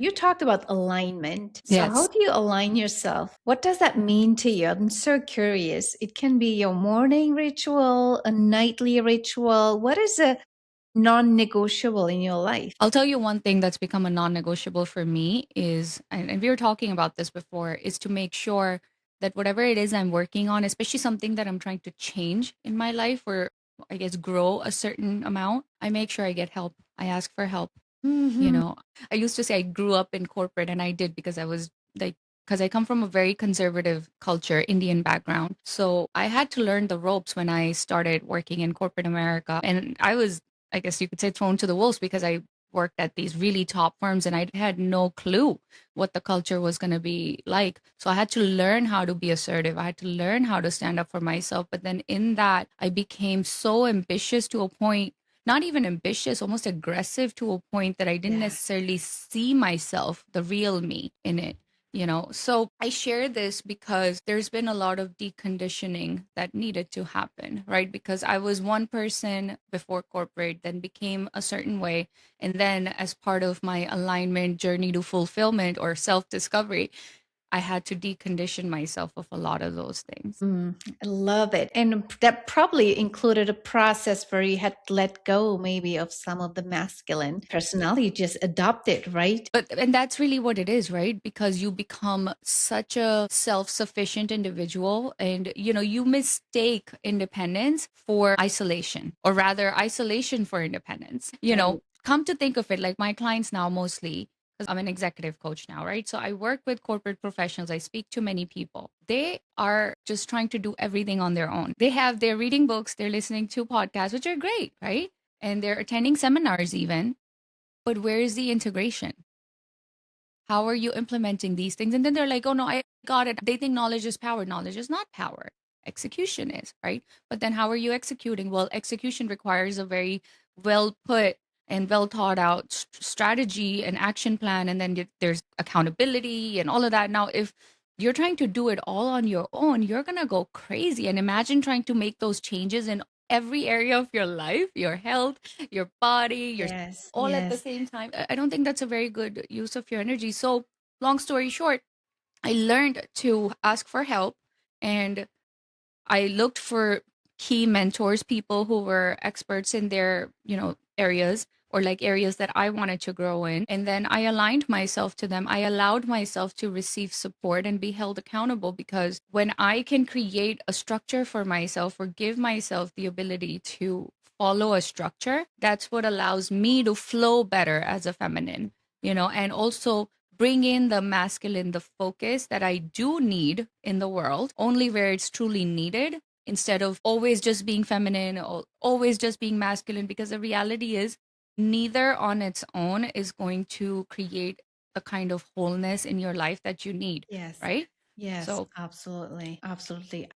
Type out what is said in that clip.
You talked about alignment. So, how Yes. do you align yourself? What does that mean to you? I'm so curious. It can be your morning ritual, a nightly ritual. What is a non negotiable in your life? I'll tell you one thing that's become a non-negotiable for me is, and we were talking about this before, is to make sure that whatever it is I'm working on, especially something that I'm trying to change in my life or I guess grow a certain amount, I make sure I get help. I ask for help. You Hmm. know, I used to say I grew up in corporate and I did because I was like, because I come from a very conservative culture, Indian background. So I had to learn the ropes when I started working in corporate America. And I was, I guess you could say, thrown to the wolves because I worked at these really top firms and I had no clue what the culture was going to be like. So I had to learn how to be assertive. I had to learn how to stand up for myself. But then in that, I became so ambitious to a point, not even ambitious, almost aggressive to a point that I didn't Yeah. necessarily see myself, the real me in it. So I share this because there's been a lot of deconditioning that needed to happen, right? Because I was one person before corporate, then became a certain way. And then, as part of my alignment journey to fulfillment or self discovery, I had to decondition myself of a lot of those things. I love it. And that probably included a process where you had to let go maybe of some of the masculine personality, just adopt it, right? And that's really what it is, right? Because you become such a self-sufficient individual and you mistake independence for isolation, or rather isolation for independence. Right. Come to think of it, like my clients now mostly, because I'm an executive coach now, right? So I work with corporate professionals. I speak to many people. They are just trying to do everything on their own. They're reading books, they're listening to podcasts, which are great, right? And they're attending seminars even. But where is the integration? How are you implementing these things? And then they're like, oh no, I got it. They think knowledge is power. Knowledge is not power. Execution is, right? But then how are you executing? Well, execution requires a very well put and well thought out strategy and action plan. And then there's accountability and all of that. Now, if you're trying to do it all on your own, you're going to go crazy. And imagine trying to make those changes in every area of your life, your health, your body, your Yes. all at the Yes. same time. I don't think that's a very good use of your energy. So, long story short, I learned to ask for help and I looked for key mentors, people who were experts in their, areas or like areas that I wanted to grow in. And then I aligned myself to them. I allowed myself to receive support and be held accountable because when I can create a structure for myself or give myself the ability to follow a structure, that's what allows me to flow better as a feminine, and also bring in the masculine, the focus that I do need in the world, only where it's truly needed, instead of always just being feminine or always just being masculine. Because the reality is, neither on its own is going to create the kind of wholeness in your life that you need, Yes. right? Yes, So absolutely. Absolutely.